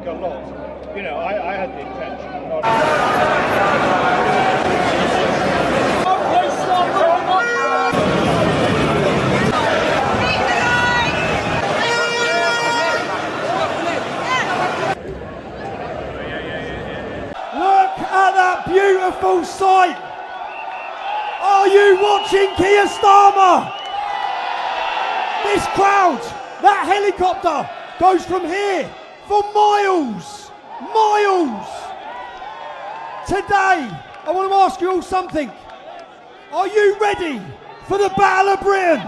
A lot. You know, I had the intention. Not... Look at that beautiful sight. Are you watching Keir Starmer? This crowd, that helicopter goes from here for miles, miles. Today, I want to ask you all something. Are you ready for the Battle of Britain?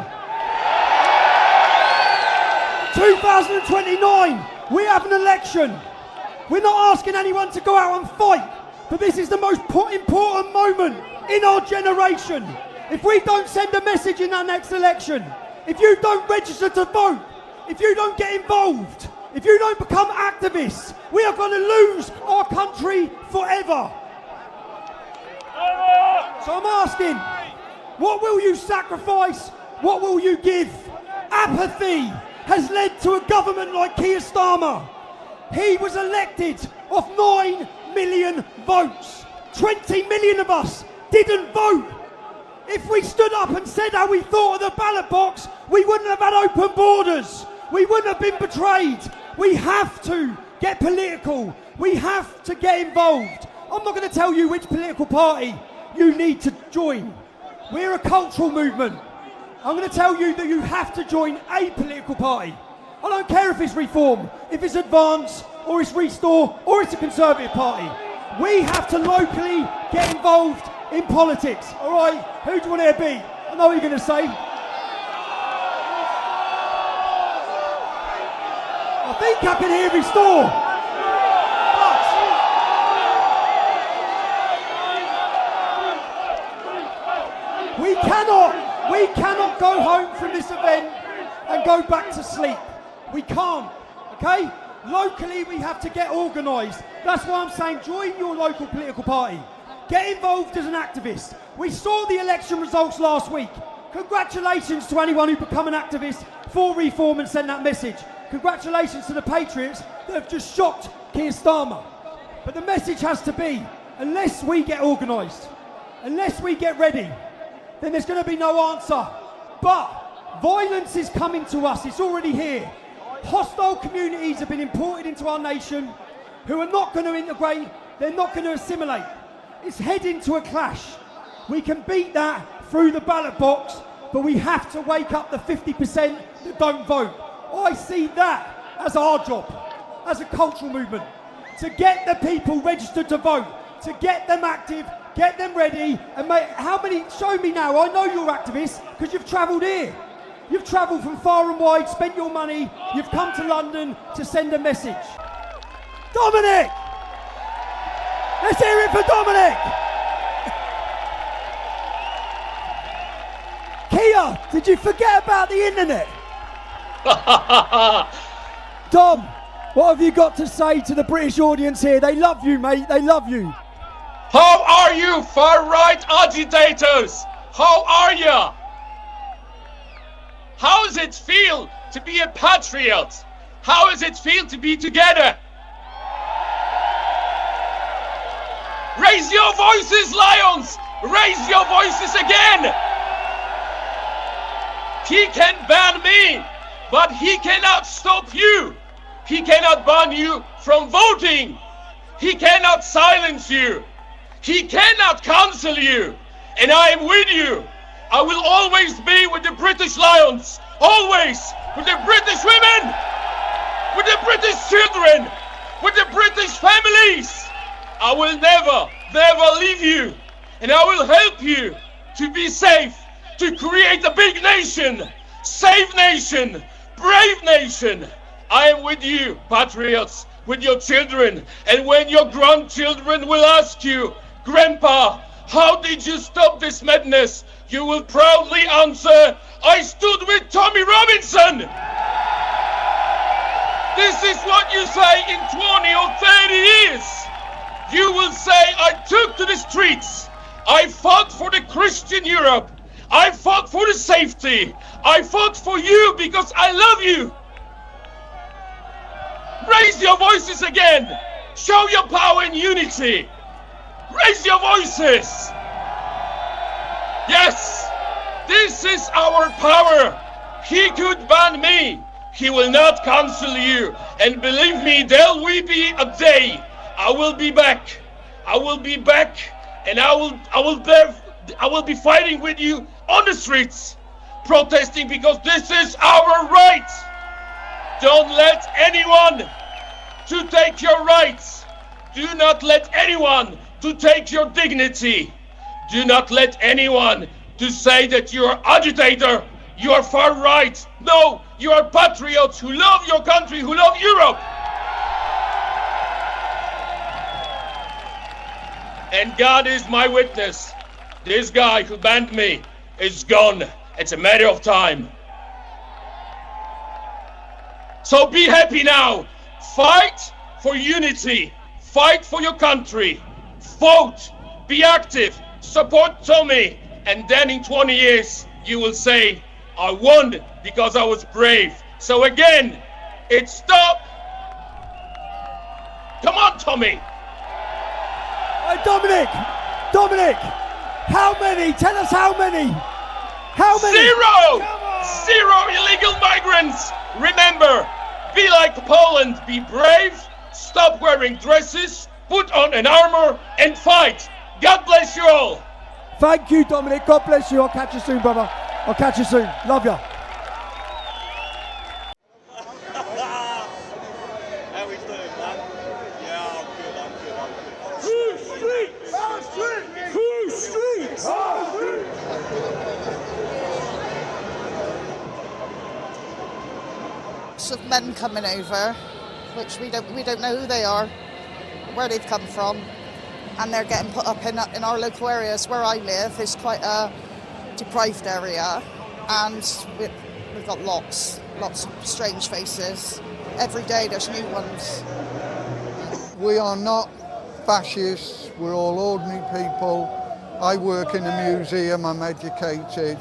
2029, we have an election. We're not asking anyone to go out and fight, but this is the most important moment in our generation. If we don't send a message in our next election, if you don't register to vote, if you don't get involved, if you don't become activists, we are going to lose our country forever. So I'm asking, what will you sacrifice? What will you give? Apathy has led to a government like Keir Starmer. He was elected off 9 million votes. 20 million of us didn't vote. If we stood up and said how we thought of the ballot box, we wouldn't have had open borders. We wouldn't have been betrayed. We have to get political. We have to get involved. I'm not going to tell you which political party you need to join. We're a cultural movement. I'm going to tell you that you have to join a political party. I don't care if it's Reform, if it's Advance, or it's Restore, or it's a Conservative party. We have to locally get involved in politics. All right, who do you want to be? I know what you're going to say. I think I can hear Restore. But we cannot go home from this event and go back to sleep. We can't, okay? Locally, we have to get organised. That's why I'm saying join your local political party. Get involved as an activist. We saw the election results last week. Congratulations to anyone who become an activist for Reform and send that message. Congratulations to the Patriots that have just shocked Keir Starmer. But the message has to be, unless we get organised, unless we get ready, then there's going to be no answer. But violence is coming to us. It's already here. Hostile communities have been imported into our nation who are not going to integrate, they're not going to assimilate. It's heading to a clash. We can beat that through the ballot box, but we have to wake up the 50% that don't vote. I see that as our job, as a cultural movement, to get the people registered to vote, to get them active, get them ready, and how many, show me now, I know you're activists, because you've travelled here. You've travelled from far and wide, spent your money, you've come to London to send a message. Dominic! Let's hear it for Dominic! Keir, did you forget about the internet? Dom, what have you got to say to the British audience here? They love you, mate, they love you. How are you, far-right agitators? How are you? How does it feel to be a patriot? How does it feel to be together? Raise your voices, lions! Raise your voices again! He can ban me, but he cannot stop you. He cannot ban you from voting. He cannot silence you. He cannot cancel you. And I am with you. I will always be with the British Lions, always, with the British women, with the British children, with the British families. I will never leave you, and I will help you to be safe, to create a big nation, safe nation, brave nation. I am with you, patriots, with your children, and when your grandchildren will ask you, Grandpa, how did you stop this madness? You will proudly answer, I stood with Tommy Robinson. This is what you say in 20 or 30 years. You will say, I took to the streets. I fought for the Christian Europe. I fought for the safety. I fought for you because I love you. Raise your voices again. Show your power and unity. Raise your voices. Yes, this is our power. He could ban me. He will not cancel you. And believe me, there will be a day I will be back. I will be back, and I will be fighting with you on the streets, protesting, because this is our right. Don't let anyone to take your rights. Do not let anyone to take your dignity. Do not let anyone to say that you are agitator, you are far right. No, you are patriots who love your country, who love Europe. And God is my witness. This guy who banned me is gone. It's a matter of time. So be happy now. Fight for unity. Fight for your country. Vote. Be active. Support Tommy. And then in 20 years, you will say, I won because I was brave. So again, it's stop. Come on, Tommy. Dominic, how many? Tell us how many. How many? Zero illegal migrants. Remember, be like Poland, be brave, stop wearing dresses, put on an armor and fight. God bless you all. Thank you, Dominic. God bless you. I'll catch you soon, brother. I'll catch you soon. Love ya. How we doing, man? Yeah, I'm good. Who streets? Who streets? Of men coming over, which we don't know who they are, where they've come from, and they're getting put up in our local areas. Where I live is quite a deprived area, and we've got lots of strange faces. Every day there's new ones. We are not fascists, we're all ordinary people. I work in a museum, I'm educated,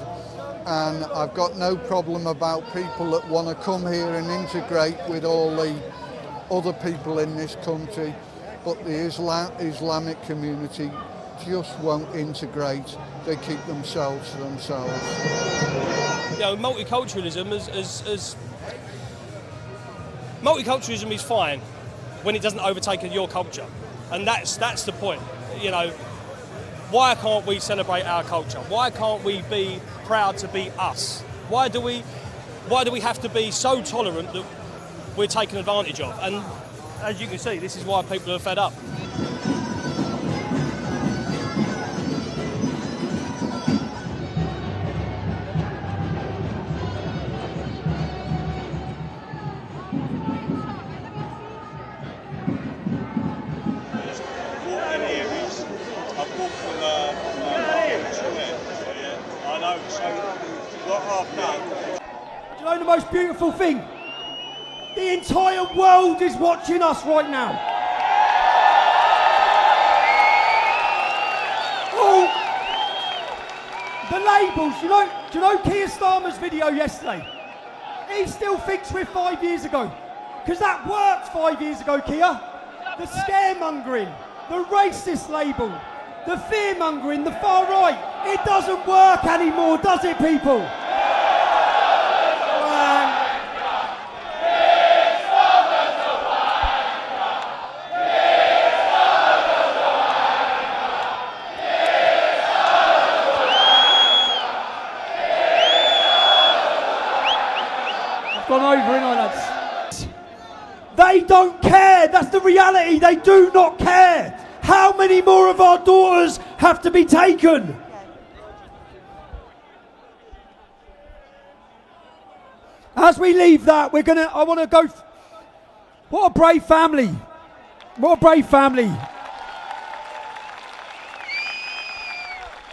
and I've got no problem about people that want to come here and integrate with all the other people in this country, but the Islamic community just won't integrate. They keep themselves to themselves. You know, multiculturalism multiculturalism is fine when it doesn't overtake your culture, and that's the point. You know, why can't we celebrate our culture? Why can't we be proud to be us? Why do we have to be so tolerant that we're taken advantage of? And as you can see, this is why people are fed up. Do you know the most beautiful thing? The entire world is watching us right now. Oh, the labels. Do you know Keir Starmer's video yesterday? He still thinks we're 5 years ago. Because that worked 5 years ago, Keir. The scaremongering, the racist label, the fear-mongering, the far right. It doesn't work anymore, does it, people? Gone over, ain't I, lads? They don't care. That's the reality. They do not care. How many more of our daughters have to be taken? As we leave that, I want to go. What a brave family. What a brave family.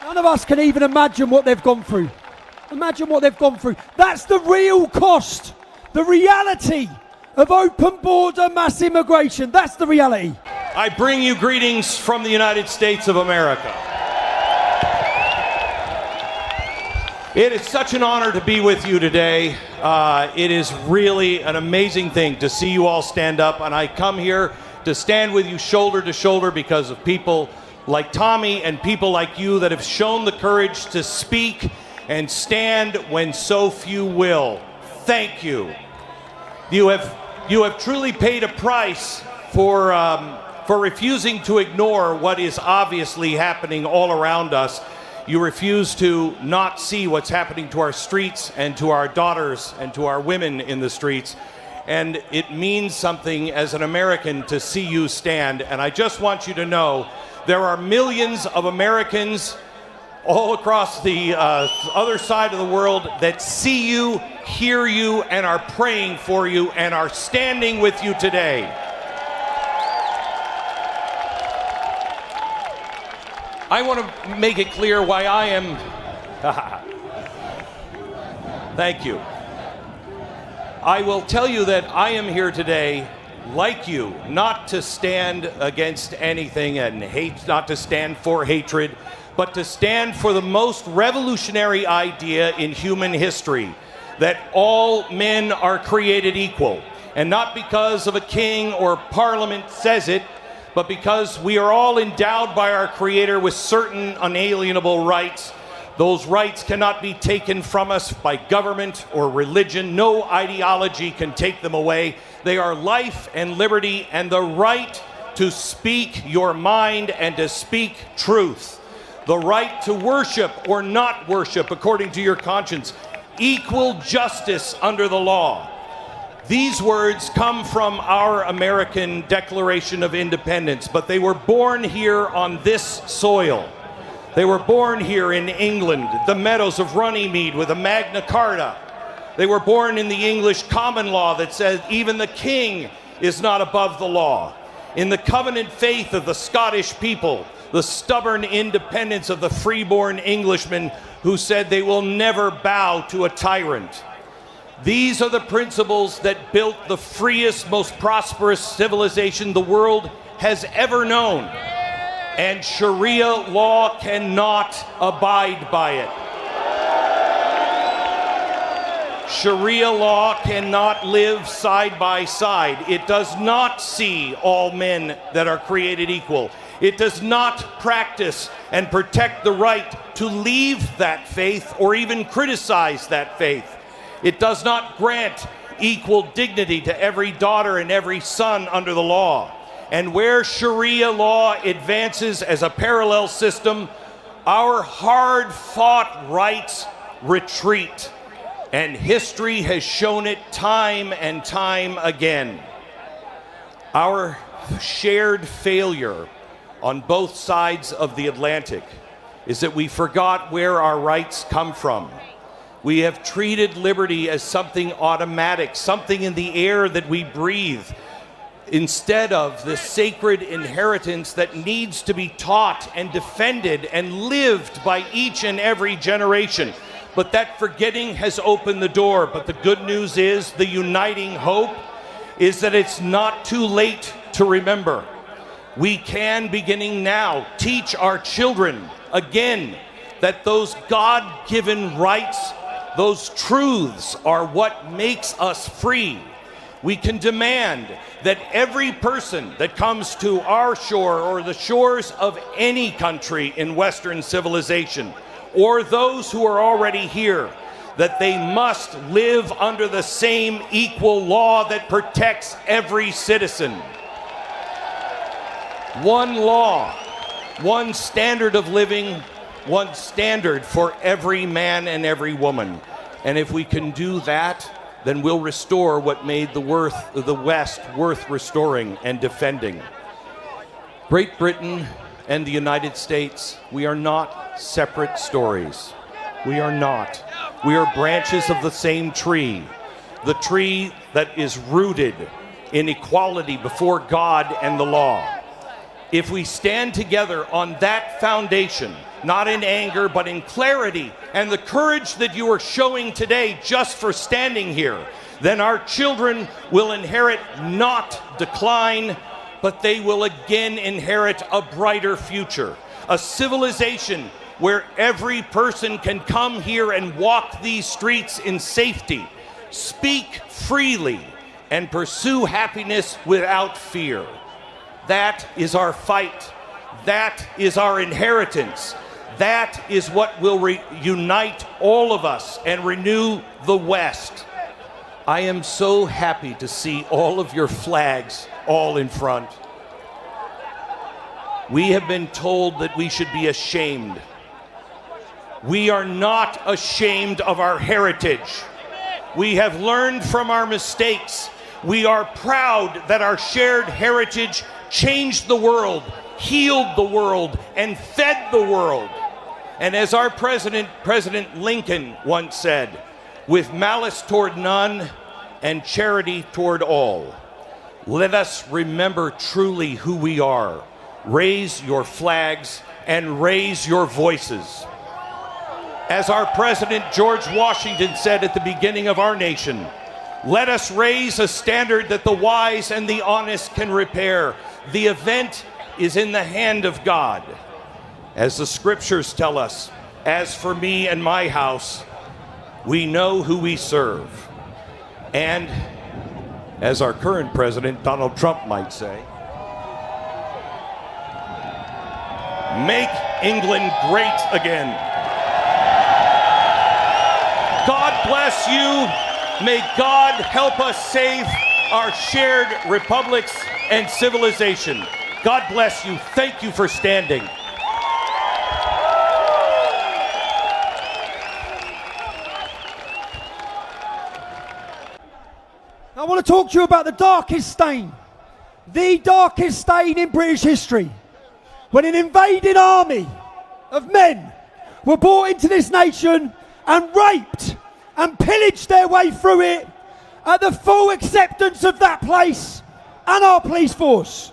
None of us can even imagine what they've gone through. Imagine what they've gone through. That's the real cost. The reality of open border mass immigration. That's the reality. I bring you greetings from the United States of America. It is such an honor to be with you today. It is really an amazing thing to see you all stand up, and I come here to stand with you shoulder to shoulder because of people like Tommy and people like you that have shown the courage to speak and stand when so few will. Thank you. You have truly paid a price for refusing to ignore what is obviously happening all around us. You refuse to not see what's happening to our streets and to our daughters and to our women in the streets. And it means something as an American to see you stand. And I just want you to know there are millions of Americans all across the other side of the world that see you, hear you, and are praying for you and are standing with you today. I want to make it clear why I am... Thank you. I will tell you that I am here today, like you, not to stand against anything and hate, not to stand for hatred, but to stand for the most revolutionary idea in human history, that all men are created equal. And not because of a king or parliament says it, but because we are all endowed by our Creator with certain unalienable rights. Those rights cannot be taken from us by government or religion. No ideology can take them away. They are life and liberty and the right to speak your mind and to speak truth. The right to worship or not worship according to your conscience. Equal justice under the law. These words come from our American Declaration of Independence, but they were born here on this soil. They were born here in England, the meadows of Runnymede with a Magna Carta. They were born in the English common law that says even the king is not above the law. In the covenant faith of the Scottish people, the stubborn independence of the freeborn Englishmen who said they will never bow to a tyrant. These are the principles that built the freest, most prosperous civilization the world has ever known. And Sharia law cannot abide by it. Sharia law cannot live side by side. It does not see all men that are created equal. It does not practice and protect the right to leave that faith or even criticize that faith. It does not grant equal dignity to every daughter and every son under the law. And where Sharia law advances as a parallel system, our hard-fought rights retreat. And history has shown it time and time again. Our shared failure on both sides of the Atlantic is that we forgot where our rights come from. We have treated liberty as something automatic, something in the air that we breathe, instead of the sacred inheritance that needs to be taught and defended and lived by each and every generation. But that forgetting has opened the door. But the good news is, the uniting hope is that it's not too late to remember. We can, beginning now, teach our children again that those God-given rights, those truths are what makes us free. We can demand that every person that comes to our shore or the shores of any country in Western civilization, or those who are already here, that they must live under the same equal law that protects every citizen. One law, one standard of living, one standard for every man and every woman. And if we can do that, then we'll restore what made the West worth restoring and defending. Great Britain and the United States, we are not separate stories. We are not. We are branches of the same tree, the tree that is rooted in equality before God and the law. If we stand together on that foundation, not in anger, but in clarity and the courage that you are showing today just for standing here, then our children will inherit not decline, but they will again inherit a brighter future, a civilization where every person can come here and walk these streets in safety, speak freely, and pursue happiness without fear. That is our fight. That is our inheritance. That is what will unite all of us and renew the West. I am so happy to see all of your flags all in front. We have been told that we should be ashamed. We are not ashamed of our heritage. We have learned from our mistakes. We are proud that our shared heritage changed the world, healed the world, and fed the world. And as our President Lincoln once said, with malice toward none and charity toward all. Let us remember truly who we are. Raise your flags and raise your voices. As our President George Washington said at the beginning of our nation, let us raise a standard that the wise and the honest can repair. The event is in the hand of God. As the scriptures tell us, as for me and my house, we know who we serve. And as our current president, Donald Trump, might say, make England great again. God bless you. May God help us save our shared republics and civilization. God bless you. Thank you for standing. I want to talk to you about the darkest stain in British history, when an invading army of men were brought into this nation and raped and pillaged their way through it at the full acceptance of that place and our police force.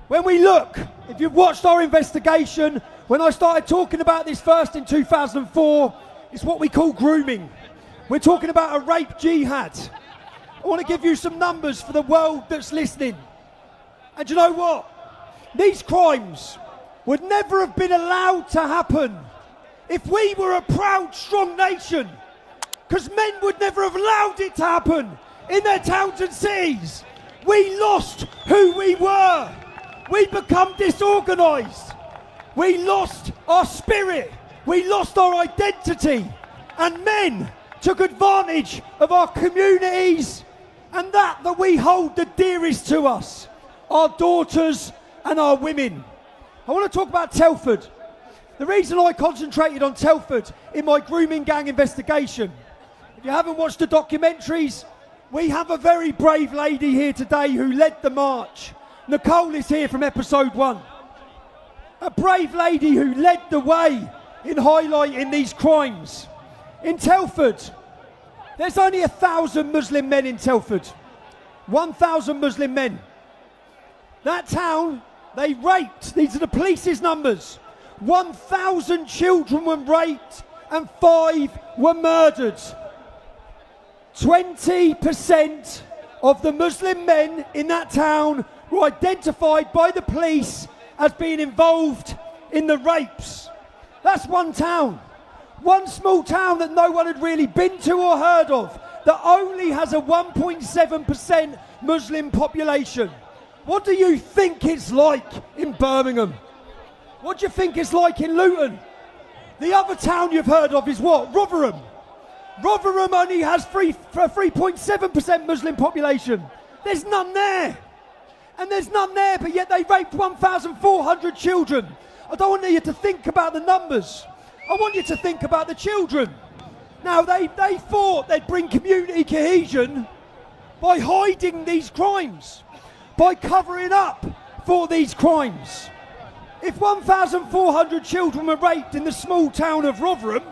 When we look, if you've watched our investigation, when I started talking about this first in 2004, it's what we call grooming. We're talking about a rape jihad. I want to give you some numbers for the world that's listening. And you know what? These crimes would never have been allowed to happen if we were a proud, strong nation. Because men would never have allowed it to happen in their towns and cities. We lost who we were. We become disorganised. We lost our spirit. We lost our identity. And men took advantage of our communities and that we hold the dearest to us, our daughters and our women. I want to talk about Telford. The reason I concentrated on Telford in my grooming gang investigation, if you haven't watched the documentaries, we have a very brave lady here today who led the march. Nicole is here from episode 1. A brave lady who led the way in highlighting these crimes. In Telford, there's only 1,000 Muslim men in Telford. 1,000 Muslim men. That town, they raped, these are the police's numbers, 1,000 children were raped and 5 were murdered. 20% of the Muslim men in that town were identified by the police as being involved in the rapes. That's one town. One small town that no one had really been to or heard of, that only has a 1.7% Muslim population. What do you think it's like in Birmingham? What do you think it's like in Luton? The other town you've heard of is what? Rotherham. Rotherham only has 3.7% Muslim population. There's none there. And there's none there, but yet they raped 1,400 children. I don't want you to think about the numbers. I want you to think about the children. Now, they thought they'd bring community cohesion by hiding these crimes, by covering up for these crimes. If 1,400 children were raped in the small town of Rotherham,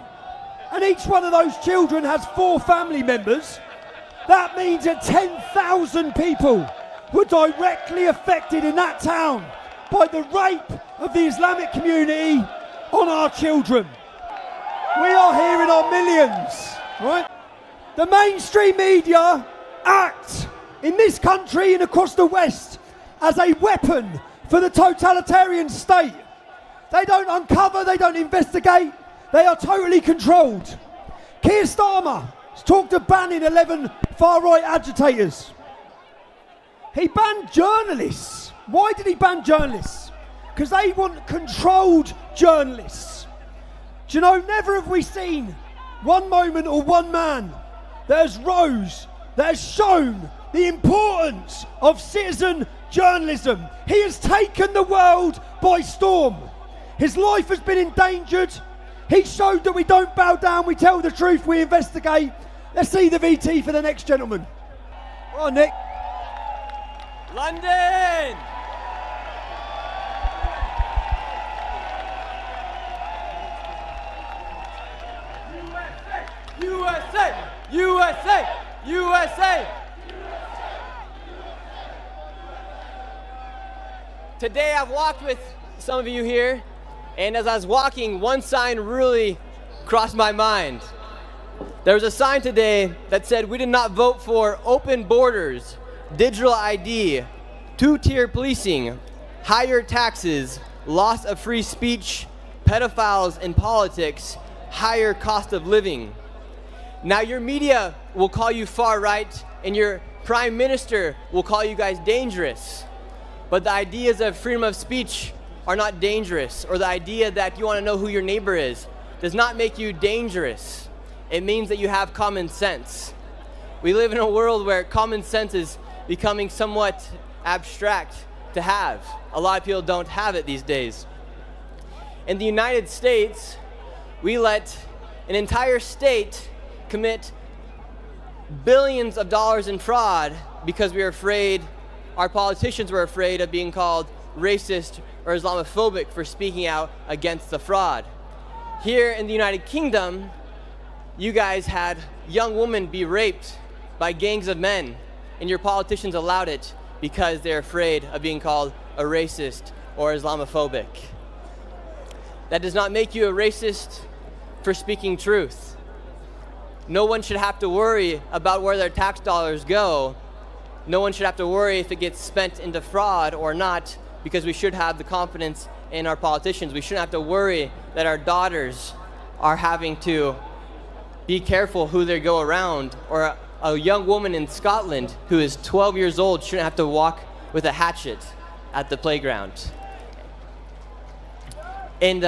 and each one of those children has 4 family members, that means that 10,000 people were directly affected in that town by the rape of the Islamic community on our children. We are here in our millions, right? The mainstream media act in this country and across the West as a weapon for the totalitarian state. They don't uncover, they don't investigate. They are totally controlled. Keir Starmer has talked of banning 11 far-right agitators. He banned journalists. Why did he ban journalists? Because they want controlled journalists. Do you know, never have we seen one moment or one man that has rose, that has shown the importance of citizen journalism. He has taken the world by storm. His life has been endangered. He showed that we don't bow down, we tell the truth, we investigate. Let's see the VT for the next gentleman. Oh, Nick. London! USA! USA! USA! Today I've walked with some of you here, and as I was walking, one sign really crossed my mind. There was a sign today that said, "We did not vote for open borders, digital ID, two-tier policing, higher taxes, loss of free speech, pedophiles in politics, higher cost of living." Now your media will call you far right, and your prime minister will call you guys dangerous. But the ideas of freedom of speech are not dangerous, or the idea that you want to know who your neighbor is does not make you dangerous. It means that you have common sense. We live in a world where common sense is becoming somewhat abstract to have. A lot of people don't have it these days. In the United States, we let an entire state commit billions of dollars in fraud because we were afraid, our politicians were afraid of being called racist or Islamophobic for speaking out against the fraud. Here in the United Kingdom, you guys had young women be raped by gangs of men, and your politicians allowed it because they're afraid of being called a racist or Islamophobic. That does not make you a racist for speaking truth. No one should have to worry about where their tax dollars go. No one should have to worry if it gets spent into fraud or not, because we should have the confidence in our politicians. We shouldn't have to worry that our daughters are having to be careful who they go around, or a young woman in Scotland who is 12 years old shouldn't have to walk with a hatchet at the playground. And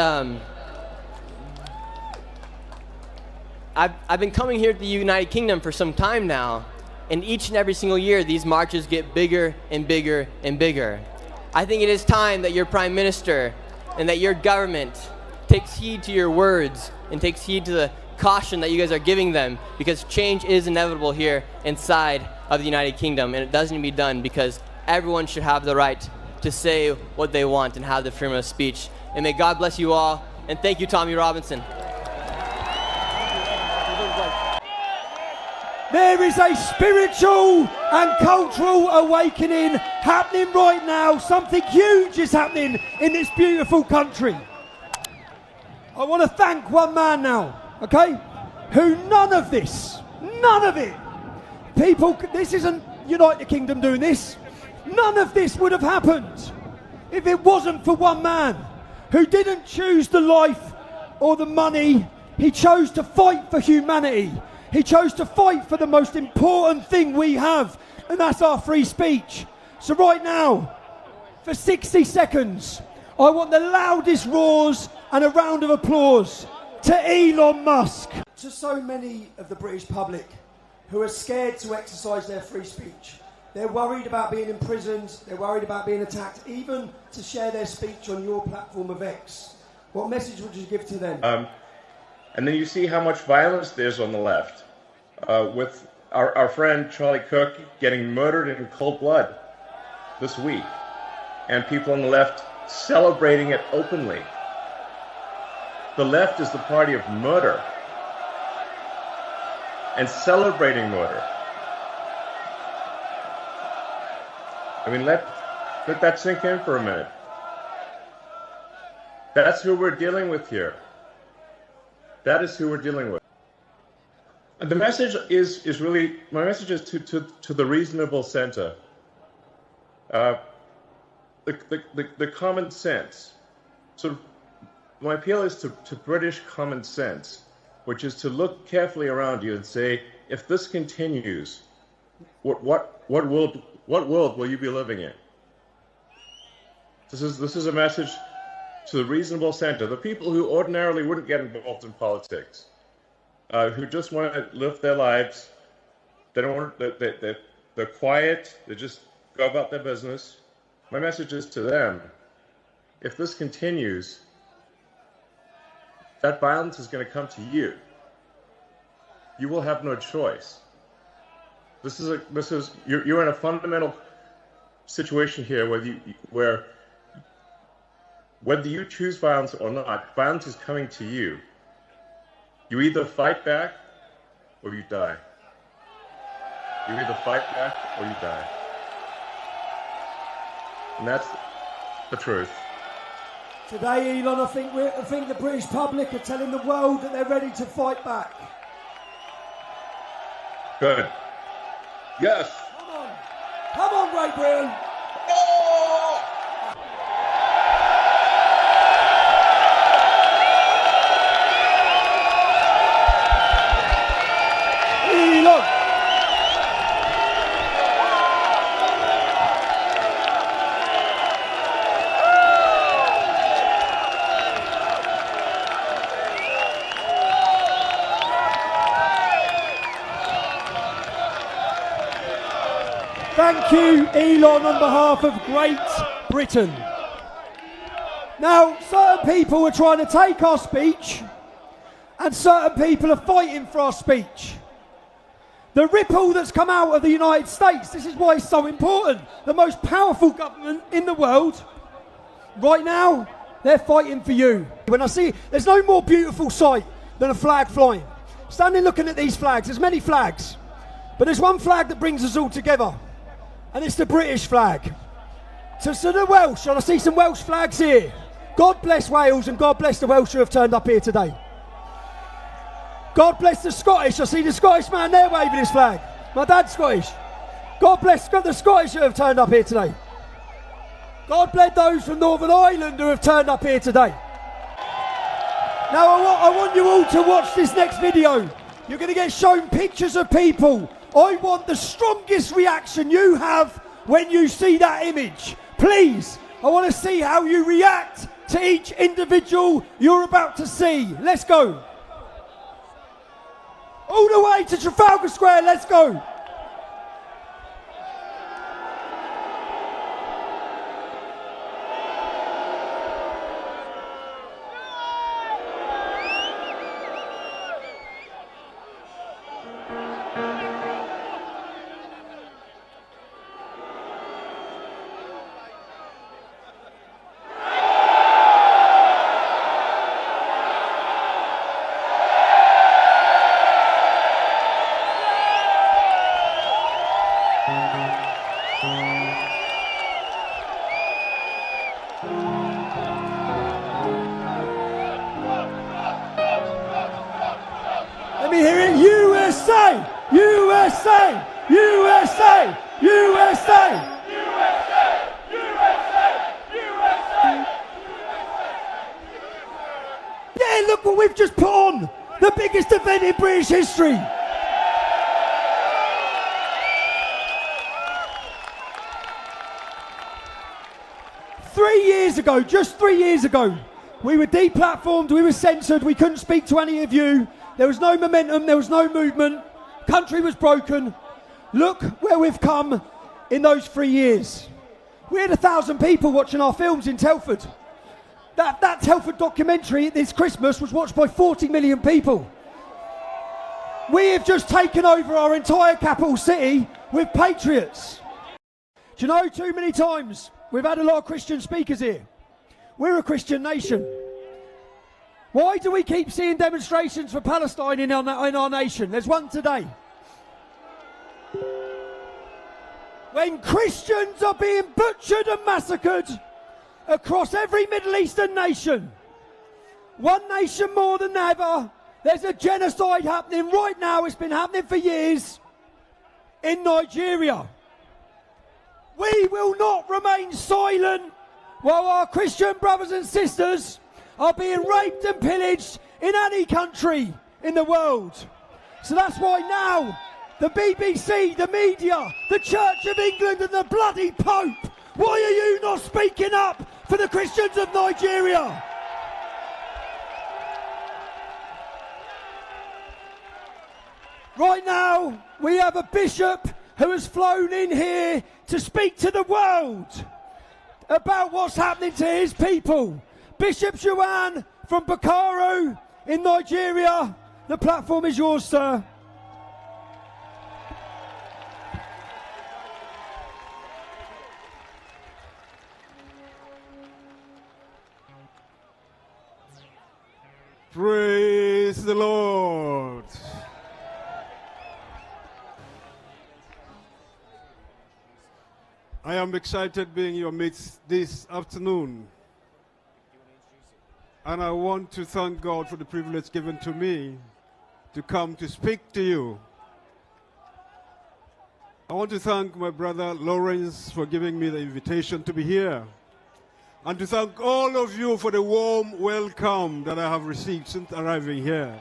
I've been coming here to the United Kingdom for some time now, and each and every single year these marches get bigger and bigger and bigger. I think it is time that your Prime Minister and that your government takes heed to your words and takes heed to the caution that you guys are giving them, because change is inevitable here inside of the United Kingdom, and it doesn't need to be done because everyone should have the right to say what they want and have the freedom of speech. And may God bless you all, and thank you, Tommy Robinson. There is a spiritual and cultural awakening happening right now. Something huge is happening in this beautiful country. I want to thank one man now, okay, who none of it, people, this isn't United Kingdom doing this, none of this would have happened if it wasn't for one man who didn't choose the life or the money. He chose to fight for humanity. He chose to fight for the most important thing we have, and that's our free speech. So right now, for 60 seconds, I want the loudest roars and a round of applause to Elon Musk. To so many of the British public who are scared to exercise their free speech. They're worried about being imprisoned, they're worried about being attacked, even to share their speech on your platform of X. What message would you give to them? And then you see how much violence there's on the left, with our friend Charlie Cook getting murdered in cold blood this week, and people on the left celebrating it openly. The left is the party of murder and celebrating murder. I mean, let that sink in for a minute. That's who we're dealing with here. That is who we're dealing with. And the message is really, my message is to the reasonable center. The common sense. Sort of My appeal is to British common sense, which is to look carefully around you and say, if this continues, what world will you be living in? This is a message to the reasonable centre, the people who ordinarily wouldn't get involved in politics, who just want to live their lives. They don't want. They're quiet. They just go about their business. My message is to them: if this continues, that violence is going to come to you. You will have no choice. You're in a fundamental situation here where whether you choose violence or not, violence is coming to you. You either fight back or you die. You either fight back or you die. And that's the truth. Today, Elon, I think the British public are telling the world that they're ready to fight back. Good. Yes. Come on, Great Britain. Elon. Thank you, Elon, on behalf of Great Britain. Now, certain people are trying to take our speech, and certain people are fighting for our speech. The ripple that's come out of the United States, this is why it's so important. The most powerful government in the world, right now, they're fighting for you. When I see, there's no more beautiful sight than a flag flying. Standing looking at these flags, there's many flags, but there's one flag that brings us all together. And it's the British flag. So the Welsh, and I see some Welsh flags here. God bless Wales and God bless the Welsh who have turned up here today. God bless the Scottish. I see the Scottish man there waving his flag. My dad's Scottish. God bless the Scottish who have turned up here today. God bless those from Northern Ireland who have turned up here today. Now I want you all to watch this next video. You're going to get shown pictures of people. I want the strongest reaction you have when you see that image. Please, I want to see how you react to each individual you're about to see. Let's go. All the way to Trafalgar Square, let's go. Let me hear it. USA! USA! USA! USA! Yeah, look what we've just put on. The biggest event in British history. Just 3 years ago, we were deplatformed, we were censored, we couldn't speak to any of you. There was no momentum, there was no movement. Country was broken. Look where we've come in those 3 years. We had 1,000 people watching our films in Telford. That Telford documentary this Christmas was watched by 40 million people. We have just taken over our entire capital city with patriots. Do you know, too many times we've had a lot of Christian speakers here. We're a Christian nation. Why do we keep seeing demonstrations for Palestine in our nation? There's one today. When Christians are being butchered and massacred across every Middle Eastern nation, one nation more than ever, there's a genocide happening right now. It's been happening for years in Nigeria. We will not remain silent while our Christian brothers and sisters are being raped and pillaged in any country in the world. So that's why now the BBC, the media, the Church of England and the bloody Pope, why are you not speaking up for the Christians of Nigeria? Right now, we have a bishop who has flown in here to speak to the world about what's happening to his people. Bishop Juan from Bokaro in Nigeria. The platform is yours, sir. Praise the Lord. I am excited being in your midst this afternoon. And I want to thank God for the privilege given to me to come to speak to you. I want to thank my brother Lawrence for giving me the invitation to be here. And to thank all of you for the warm welcome that I have received since arriving here.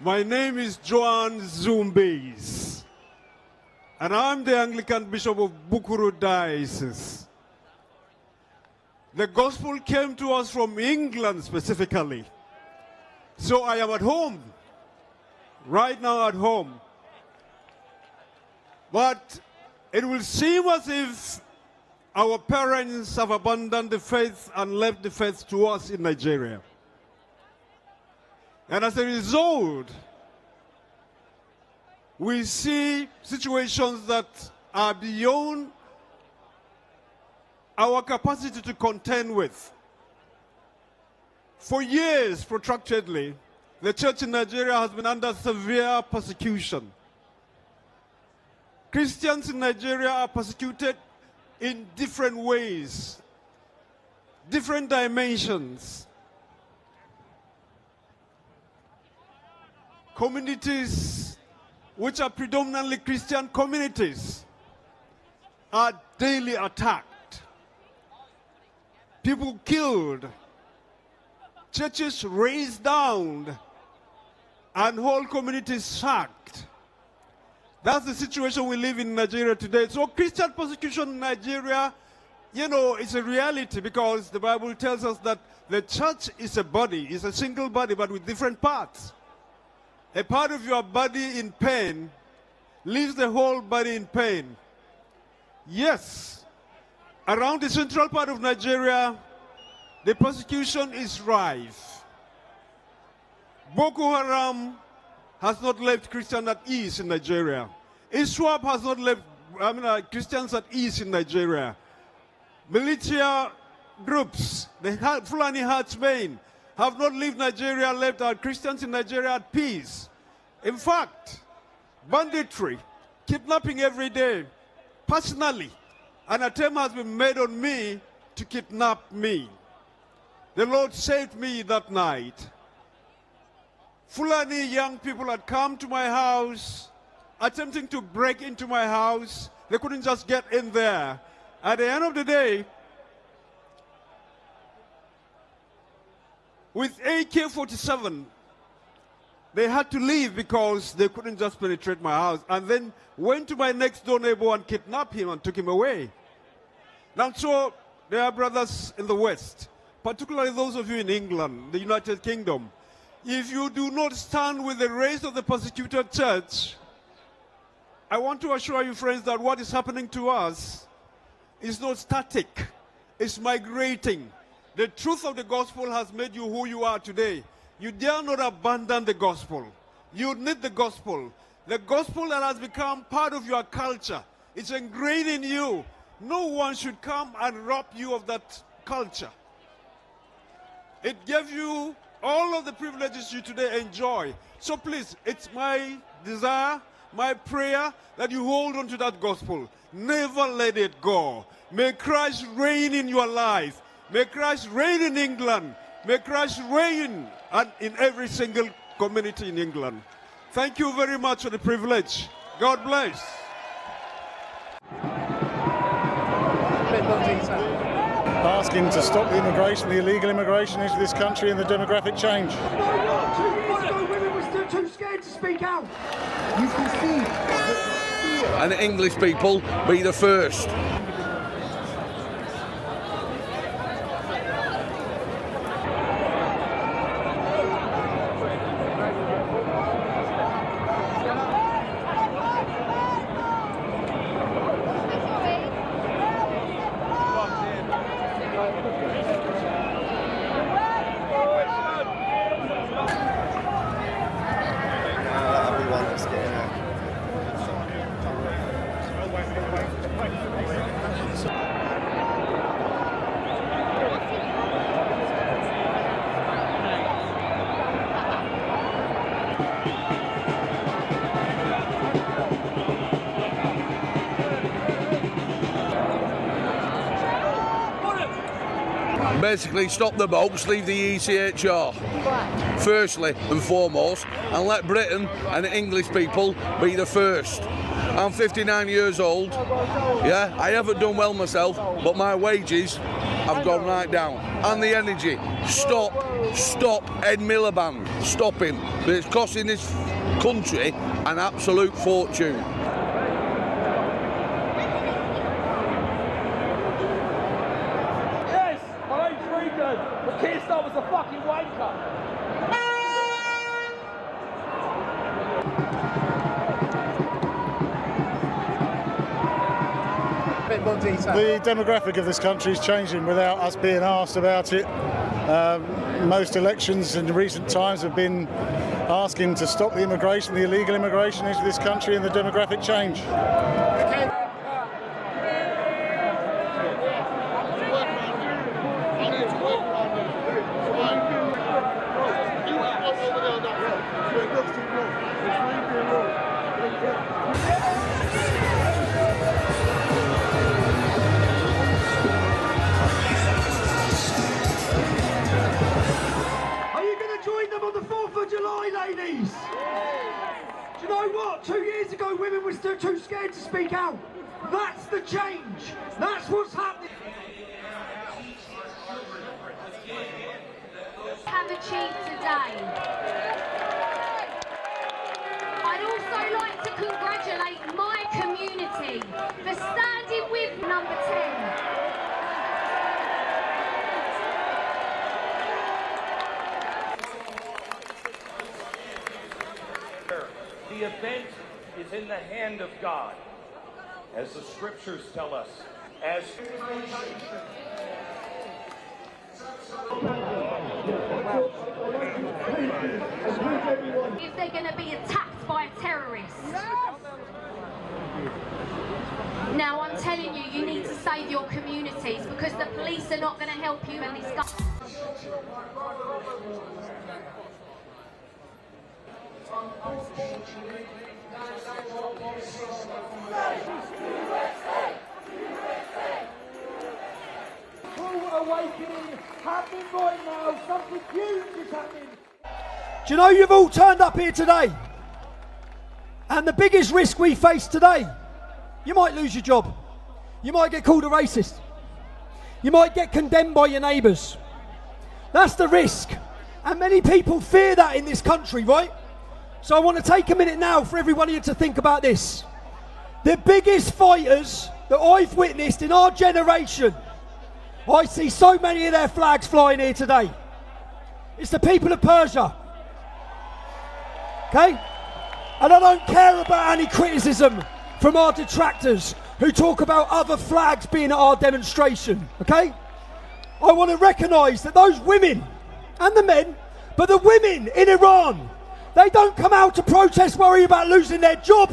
My name is Joan Zumbes, and I'm the Anglican Bishop of Bukuru Diocese. The gospel came to us from England specifically. So I am at home, right now at home. But it will seem as if our parents have abandoned the faith and left the faith to us in Nigeria. And as a result, we see situations that are beyond our capacity to contend with. For years, protractedly, the church in Nigeria has been under severe persecution. Christians in Nigeria are persecuted in different ways, different dimensions. Communities which are predominantly Christian communities are daily attacked. People killed, churches razed down, and whole communities sacked. That's the situation we live in Nigeria today. So Christian persecution in Nigeria, you know, it's a reality because the Bible tells us that the church is a body, it's a single body but with different parts. A part of your body in pain leaves the whole body in pain. Yes, around the central part of Nigeria, the persecution is rife. Boko Haram has not left Christians at ease in Nigeria. ISWAP has not left Christians at ease in Nigeria. Militia groups, the Fulani herdsmen, have not left Nigeria, left our Christians in Nigeria at peace. In fact, banditry, kidnapping every day, personally, an attempt has been made on me to kidnap me. The Lord saved me that night. Fulani young people had come to my house, attempting to break into my house. They couldn't just get in there. At the end of the day, with AK-47, they had to leave because they couldn't just penetrate my house, and then went to my next door neighbor and kidnapped him and took him away. Now, so there are brothers in the West, particularly those of you in England, the United Kingdom. If you do not stand with the race of the persecuted church, I want to assure you, friends, that what is happening to us is not static, it's migrating. The truth of the gospel has made you who you are today. You dare not abandon the gospel. You need the gospel. The gospel that has become part of your culture. It's ingrained in you. No one should come and rob you of that culture. It gave you all of the privileges you today enjoy. So please, it's my desire, my prayer that you hold on to that gospel. Never let it go. May Christ reign in your life. May Christ reign in England. May Christ reign in every single community in England. Thank you very much for the privilege. God bless. asking to stop the immigration, the illegal immigration into this country and the demographic change. You know what? 2 years ago, women were still too scared to speak out. You can see. And English people be the first. Basically, stop the boats, leave the ECHR, firstly and foremost, and let Britain and English people be the first. I'm 59 years old, yeah, I haven't done well myself, but my wages have gone right down. And the energy, stop Ed Miliband, stop him, but it's costing this country an absolute fortune. Keir was a fucking wanker. The demographic of this country is changing without us being asked about it. Most elections in recent times have been asking to stop the immigration, the illegal immigration into this country and the demographic change. Ladies, do you know what? 2 years ago, women were still too scared to speak out. That's the change. That's what's happening. Have achieved today. I'd also like to congratulate my community for standing with number 10. The event is in the hand of God, as the scriptures tell us. As if they're going to be attacked by a terrorist. Now I'm telling you, you need to save your communities because the police are not going to help you in this country. Awakening happening right now. Something huge is happening. Do you know you've all turned up here today? And the biggest risk we face today, you might lose your job. You might get called a racist. You might get condemned by your neighbours. That's the risk. And many people fear that in this country, right? So I want to take a minute now for everyone here to think about this. The biggest fighters that I've witnessed in our generation, I see so many of their flags flying here today. It's the people of Persia. Okay? And I don't care about any criticism from our detractors who talk about other flags being at our demonstration. Okay? I want to recognise that those women and the men, but the women in Iran, they don't come out to protest worrying about losing their job.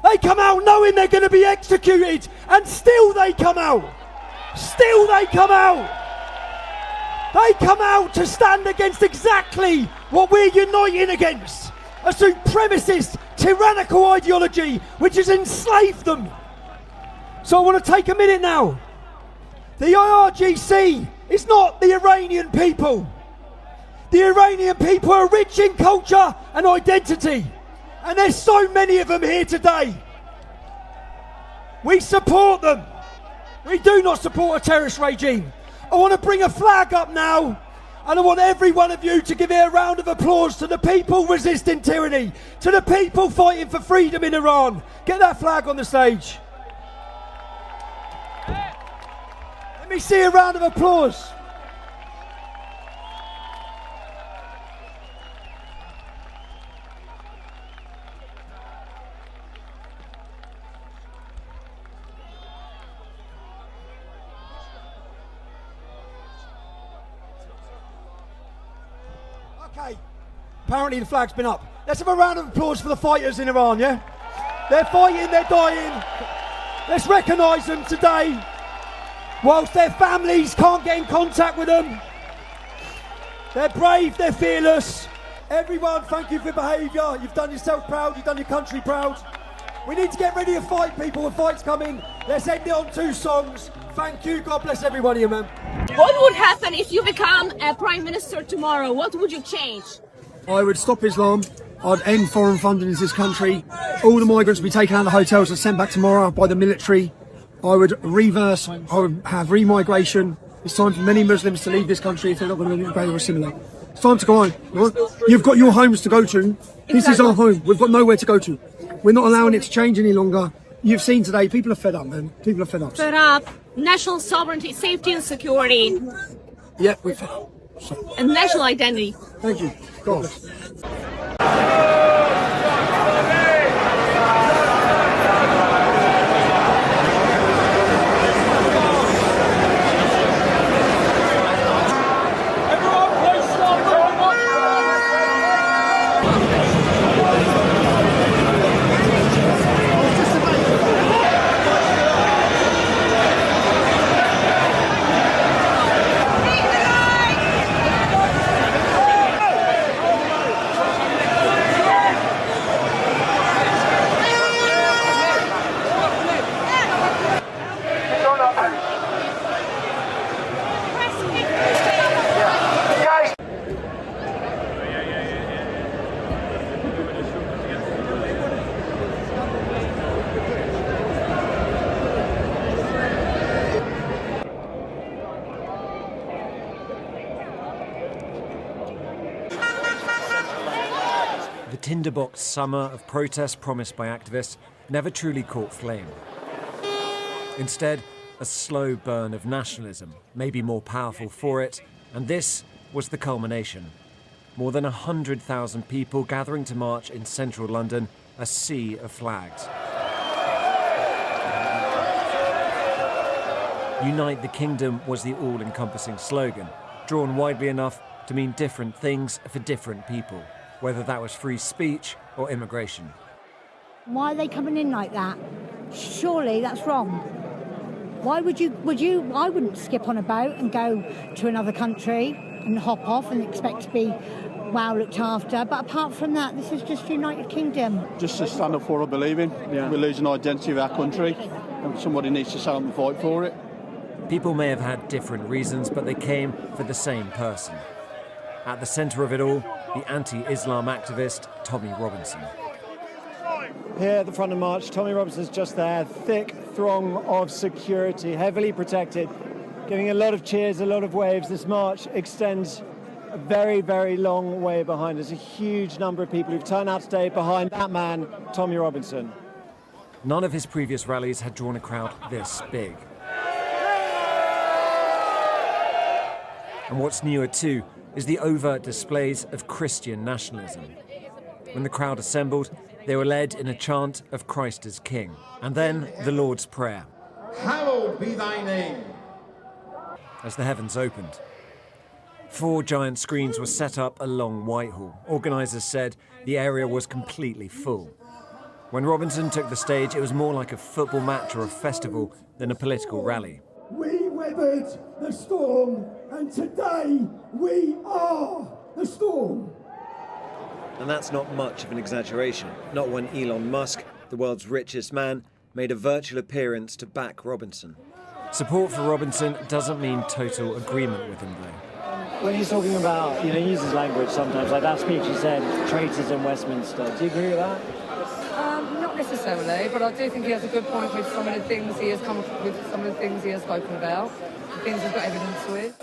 They come out knowing they're going to be executed, and still they come out. Still they come out. They come out to stand against exactly what we're uniting against. A supremacist, tyrannical ideology which has enslaved them. So I want to take a minute now. The IRGC is not the Iranian people. The Iranian people are rich in culture and identity. And there's so many of them here today. We support them. We do not support a terrorist regime. I want to bring a flag up now, and I want every one of you to give it a round of applause to the people resisting tyranny, to the people fighting for freedom in Iran. Get that flag on the stage. Let me see a round of applause. Okay, apparently the flag's been up. Let's have a round of applause for the fighters in Iran, yeah? They're fighting, they're dying. Let's recognise them today. Whilst their families can't get in contact with them. They're brave, they're fearless. Everyone, thank you for your behaviour. You've done yourself proud, you've done your country proud. We need to get ready to fight, people. The fight's coming. Let's end it on 2 songs. Thank you, God bless everybody, man. What would happen if you become a prime minister tomorrow? What would you change? I would stop Islam. I'd end foreign funding in this country. All the migrants would be taken out of the hotels and sent back tomorrow by the military. I would reverse, I would have remigration. It's time for many Muslims to leave this country if they're not going to integrate or assimilate. It's time to go home. Right? You've got your homes to go to. This is our home. We've got nowhere to go to. We're not allowing it to change any longer. You've seen today, people are fed up, man. People are fed up. Fed up. National sovereignty, safety and security. Yeah, we're fed up. And national identity. Thank you. God bless. The tinderbox summer of protest promised by activists never truly caught flame. Instead, a slow burn of nationalism, maybe more powerful for it, and this was the culmination. More than 100,000 people gathering to march in central London, a sea of flags. Unite the Kingdom was the all-encompassing slogan, drawn widely enough to mean different things for different people, whether that was free speech or immigration. Why are they coming in like that? Surely that's wrong. Why I wouldn't skip on a boat and go to another country and hop off and expect to be well looked after. But apart from that, this is just United Kingdom. Just to stand up for what I believe in. Yeah. We're losing identity of our country and somebody needs to stand up and fight for it. People may have had different reasons, but they came for the same person. At the centre of it all, the anti-Islam activist Tommy Robison. Here at the front of March, Tommy Robison's just there, thick throng of security, heavily protected, giving a lot of cheers, a lot of waves. This march extends a very, very long way behind us. A huge number of people who've turned out today behind that man, Tommy Robison. None of his previous rallies had drawn a crowd this big. And what's newer too is the overt displays of Christian nationalism. When the crowd assembled, they were led in a chant of Christ as King, and then the Lord's Prayer. Hallowed be thy name. As the heavens opened. 4 giant screens were set up along Whitehall. Organisers said the area was completely full. When Robinson took the stage, it was more like a football match or a festival than a political rally. We weathered the storm, and today we are the storm. And that's not much of an exaggeration. Not when Elon Musk, the world's richest man, made a virtual appearance to back Robinson. Support for Robinson doesn't mean total agreement with him, though. When he's talking about, he uses language sometimes, like that speech he said, traitors in Westminster. Do you agree with that? Not necessarily, but I do think he has a good point with some of the things he has come up with, some of the things he has spoken about, the things he's got evidence with.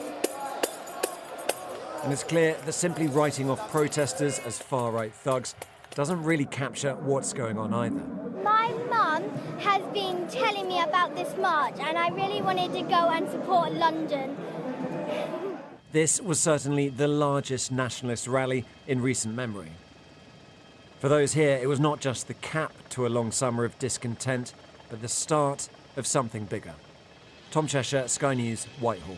And it's clear that simply writing off protesters as far-right thugs doesn't really capture what's going on either. My mum has been telling me about this march and I really wanted to go and support London. This was certainly the largest nationalist rally in recent memory. For those here, it was not just the cap to a long summer of discontent, but the start of something bigger. Tom Cheshire, Sky News, Whitehall.